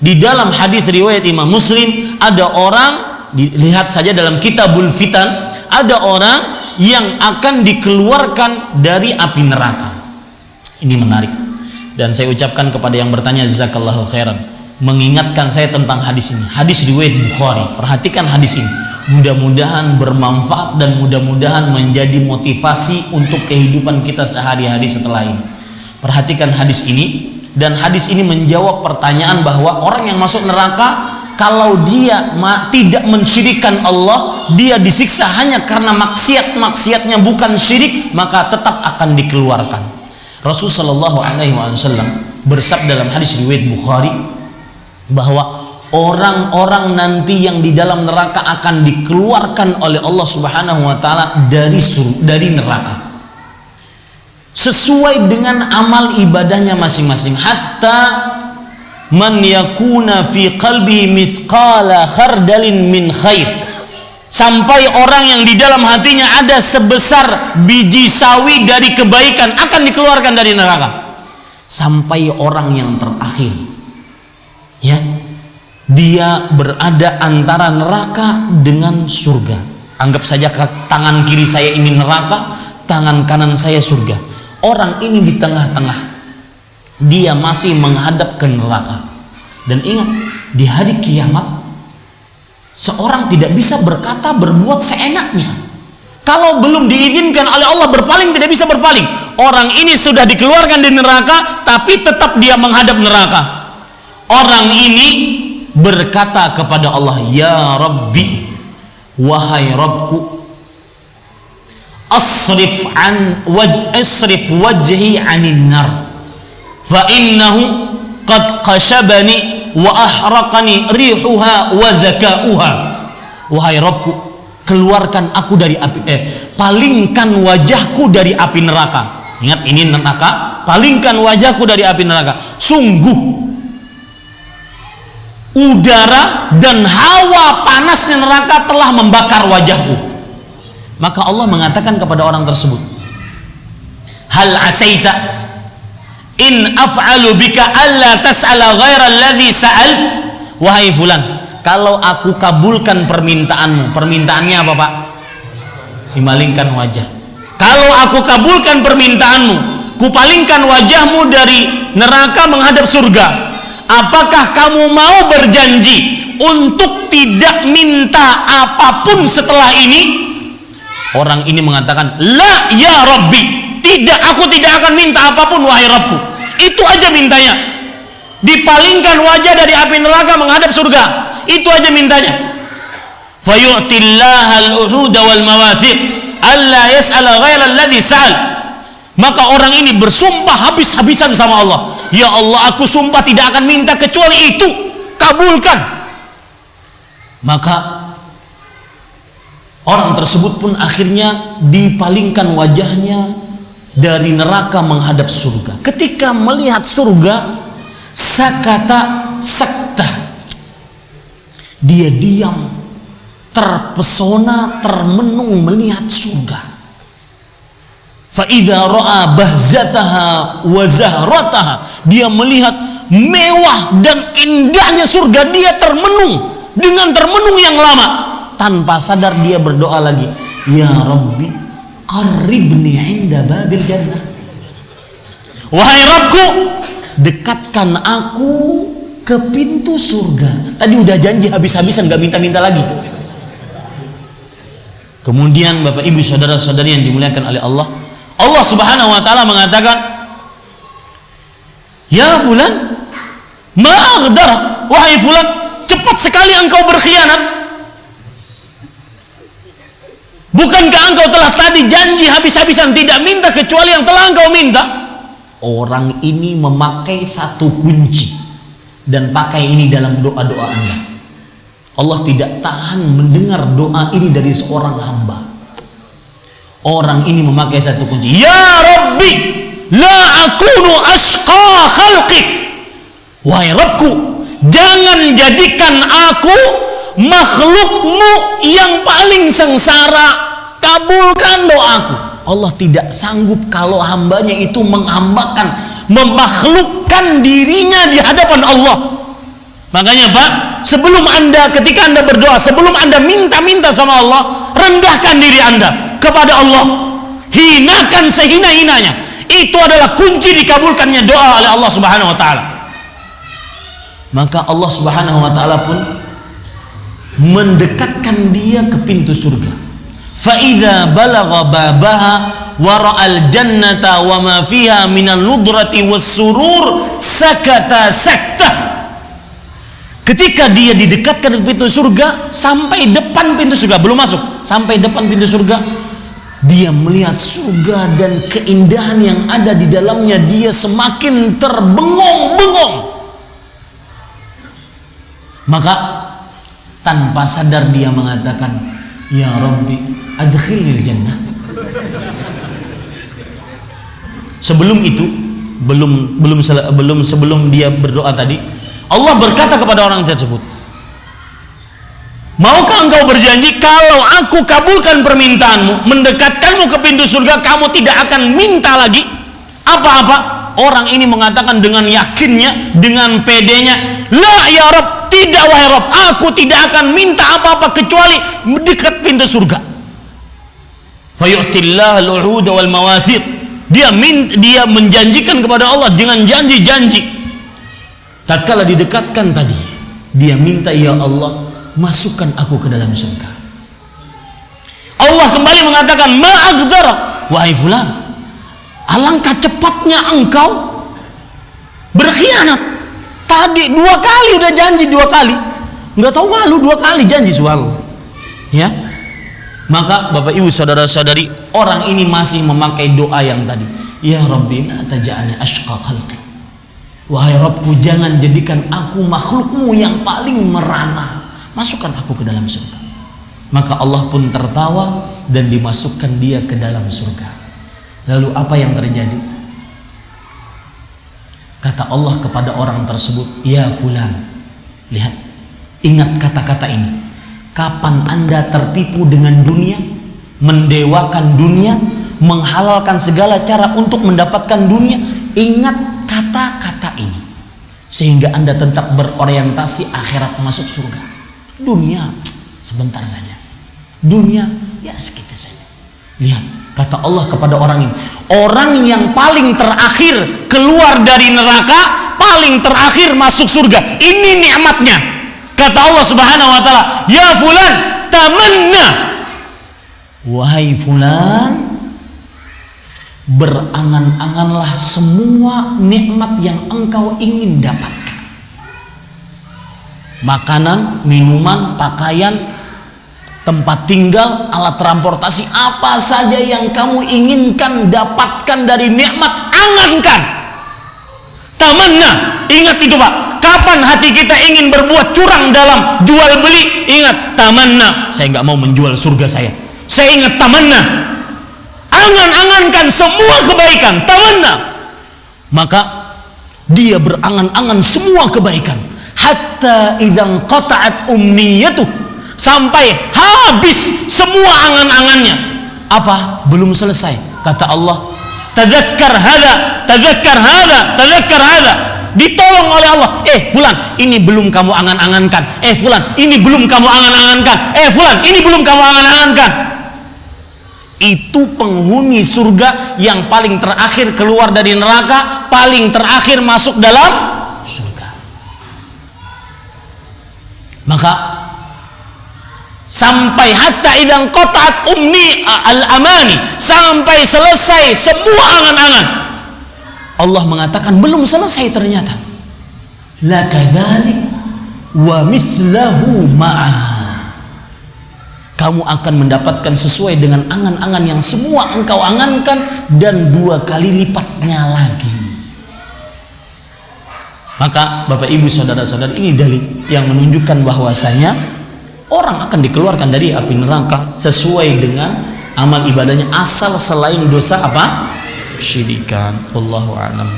Di dalam hadis riwayat Imam Muslim, ada orang, dilihat saja dalam Kitabul Fitan, ada orang yang akan dikeluarkan dari api neraka. Ini menarik. Dan saya ucapkan kepada yang bertanya, jazakallahu khairan, mengingatkan saya tentang hadis ini. Hadis riwayat Bukhari. Perhatikan hadis ini. Mudah-mudahan bermanfaat dan mudah-mudahan menjadi motivasi untuk kehidupan kita sehari-hari setelah ini. Perhatikan hadis ini. Dan hadis ini menjawab pertanyaan bahwa orang yang masuk neraka, kalau dia tidak mensyirikkan Allah, dia disiksa hanya karena maksiatnya bukan syirik, maka tetap akan dikeluarkan. Rasulullah SAW bersabda dalam hadis riwayat Bukhari bahwa orang-orang nanti yang di dalam neraka akan dikeluarkan oleh Allah Subhanahu wa taala dari neraka sesuai dengan amal ibadahnya masing-masing, hatta man yakuna fi qalbi mithqala khardalin min khair, sampai orang yang di dalam hatinya ada sebesar biji sawi dari kebaikan akan dikeluarkan dari neraka, sampai orang yang terakhir, ya, dia berada antara neraka dengan surga. Anggap saja tangan kiri saya ini neraka, tangan kanan saya surga. Orang ini di tengah-tengah, dia masih menghadap ke neraka. Dan ingat, di hari kiamat seorang tidak bisa berkata berbuat seenaknya. Kalau belum diizinkan oleh Allah berpaling, tidak bisa berpaling. Orang ini sudah dikeluarkan dari neraka, tapi tetap dia menghadap neraka. Orang ini berkata kepada Allah, ya Rabbi, wahai Rabbku, asrif wajhi anin nar fa innahu qad qashabani wa ahraqani rihuha wa zakauha. Wahai Rabbku, keluarkan aku dari api, palingkan wajahku dari api neraka. Ingat, ini neraka. Palingkan wajahku dari api neraka. Sungguh udara dan hawa panasnya neraka telah membakar wajahku. Maka Allah mengatakan kepada orang tersebut, hal asaita in af'alu bika alla tas'ala ghaira alladhi sa'al. Wahai fulan, kalau aku kabulkan permintaanmu, permintaannya apa Pak? Dimalingkan wajah. Kalau aku kabulkan permintaanmu, kupalingkan wajahmu dari neraka menghadap surga, apakah kamu mau berjanji untuk tidak minta apapun setelah ini? Orang ini mengatakan, la ya Rabbi, tidak, aku tidak akan minta apapun wahai Rabbku. Itu aja mintanya, dipalingkan wajah dari api neraka menghadap surga. Itu aja mintanya. Fayu'tillaha al-uhuda wal mawathiq alla yas'ala ghaira alladhi sa'al. Maka orang ini bersumpah habis-habisan sama Allah, ya Allah, aku sumpah tidak akan minta kecuali itu, kabulkan. Maka orang tersebut pun akhirnya dipalingkan wajahnya dari neraka menghadap surga. Ketika melihat surga, sakata sakta, dia diam, terpesona, termenung melihat surga. Fa idza ra'a bahzataha wa zahrataha, dia melihat mewah dan indahnya surga, dia termenung dengan termenung yang lama. Tanpa sadar dia berdoa lagi, ya Rabbi qarribni inda babil jannah. Wahai Rabbku, dekatkan aku ke pintu surga. Tadi udah janji habis-habisan, gak minta-minta lagi. Kemudian Bapak Ibu saudara-saudari yang dimuliakan oleh Allah, Allah Subhanahu wa taala mengatakan, ya fulan ma aghdarak, wahai fulan, cepat sekali engkau berkhianat. Bukankah engkau telah tadi janji habis-habisan tidak minta kecuali yang telah engkau minta? Orang ini memakai satu kunci, dan pakai ini dalam doa-doa Anda. Allah tidak tahan mendengar doa ini dari seorang hamba. Orang ini memakai satu kunci, ya Rabbi la akunu ashqa khalqik. Wahai Rabbku, jangan jadikan aku makhlukmu yang paling sengsara, kabulkan doaku. Allah tidak sanggup kalau hambanya itu menghambakan, memakhlukkan dirinya di hadapan Allah. Makanya Pak, ketika Anda berdoa, sebelum Anda minta sama Allah, rendahkan diri Anda kepada Allah, hinakan sehina-hinanya. Itu adalah kunci dikabulkannya doa oleh Allah Subhanahu wa taala. Maka Allah Subhanahu wa taala pun mendekatkan dia ke pintu surga. Fa idza balagha babaha wa ra'al jannata wa ma fiha minal nudrati was surur sakata sakta. Ketika dia didekatkan ke pintu surga, sampai depan pintu surga, belum masuk, sampai depan pintu surga, dia melihat surga dan keindahan yang ada di dalamnya, dia semakin terbengong-bengong. Maka tanpa sadar dia mengatakan, ya Rabbi adkhilnil jannah. Sebelum itu, sebelum dia berdoa tadi, Allah berkata kepada orang tersebut, maukah engkau berjanji kalau aku kabulkan permintaanmu, mendekatkanmu ke pintu surga, kamu tidak akan minta lagi apa-apa? Orang ini mengatakan dengan yakinnya, dengan pedenya, la ya Rabb, tidak wahai Rabb, aku tidak akan minta apa-apa kecuali dekat pintu surga. Fayu'tillah al-uhud wal mawathir. Dia menjanjikan kepada Allah dengan janji-janji. Tatkala didekatkan tadi, dia minta, ya Allah, masukkan aku ke dalam surga. Allah kembali mengatakan, ma'agdara, wahai fulan, alangkah cepatnya engkau berkhianat. Tadi 2 kali udah janji, 2 kali, nggak tahu malu, 2 kali janji soal. Ya, maka Bapak Ibu saudara-saudari, orang ini masih memakai doa yang tadi, ya Rabbi la taj'alni ashqa khalqik. Wahai Rabbku, jangan jadikan aku makhlukmu yang paling merana, masukkan aku ke dalam surga. Maka Allah pun tertawa dan dimasukkan dia ke dalam surga. Lalu apa yang terjadi? Kata Allah kepada orang tersebut, ya fulan, lihat, ingat kata-kata ini. Kapan Anda tertipu dengan dunia, mendewakan dunia, menghalalkan segala cara untuk mendapatkan dunia, ingat kata-kata ini, sehingga Anda tetap berorientasi akhirat masuk surga. Dunia sebentar saja, dunia ya segitu saja. Lihat kata Allah kepada orang ini, orang yang paling terakhir keluar dari neraka, paling terakhir masuk surga. Ini nikmatnya. Kata Allah Subhanahu wa taala, ya fulan tamanna, wahai fulan, berangan-anganlah semua nikmat yang engkau ingin dapatkan. Makanan, minuman, pakaian, tempat tinggal, alat transportasi, apa saja yang kamu inginkan dapatkan dari nikmat, angankan. Tamanna, ingat itu Pak. Kapan hati kita ingin berbuat curang dalam jual beli, ingat tamanna, saya nggak mau menjual surga saya ingat tamanna. Angan-angankan semua kebaikan, tamanna. Maka dia berangan-angan semua kebaikan, hatta idzan qata'at umniyatuh, sampai habis semua angan-angannya. Apa? Belum selesai. Kata Allah, tadzakkar hadza, tadzakkar hadza, tadzakkar hadza. Ditolong oleh Allah. Fulan, ini belum kamu angan-angankan. Fulan, ini belum kamu angan-angankan. Fulan, ini belum kamu angan-angankan. Itu penghuni surga yang paling terakhir keluar dari neraka, paling terakhir masuk dalam surga. Maka sampai hatta idzan qata'at ummi al-amani, sampai selesai semua angan-angan, Allah mengatakan belum selesai ternyata. La kadzalik wa mithlahu ma'a. Kamu akan mendapatkan sesuai dengan angan-angan yang semua engkau angankan, dan 2 kali lipatnya lagi. Maka Bapak Ibu saudara-saudara, ini dalil yang menunjukkan bahwasanya orang akan dikeluarkan dari api neraka sesuai dengan amal ibadahnya, asal selain dosa apa? Syirikan. Wallahu a'lam.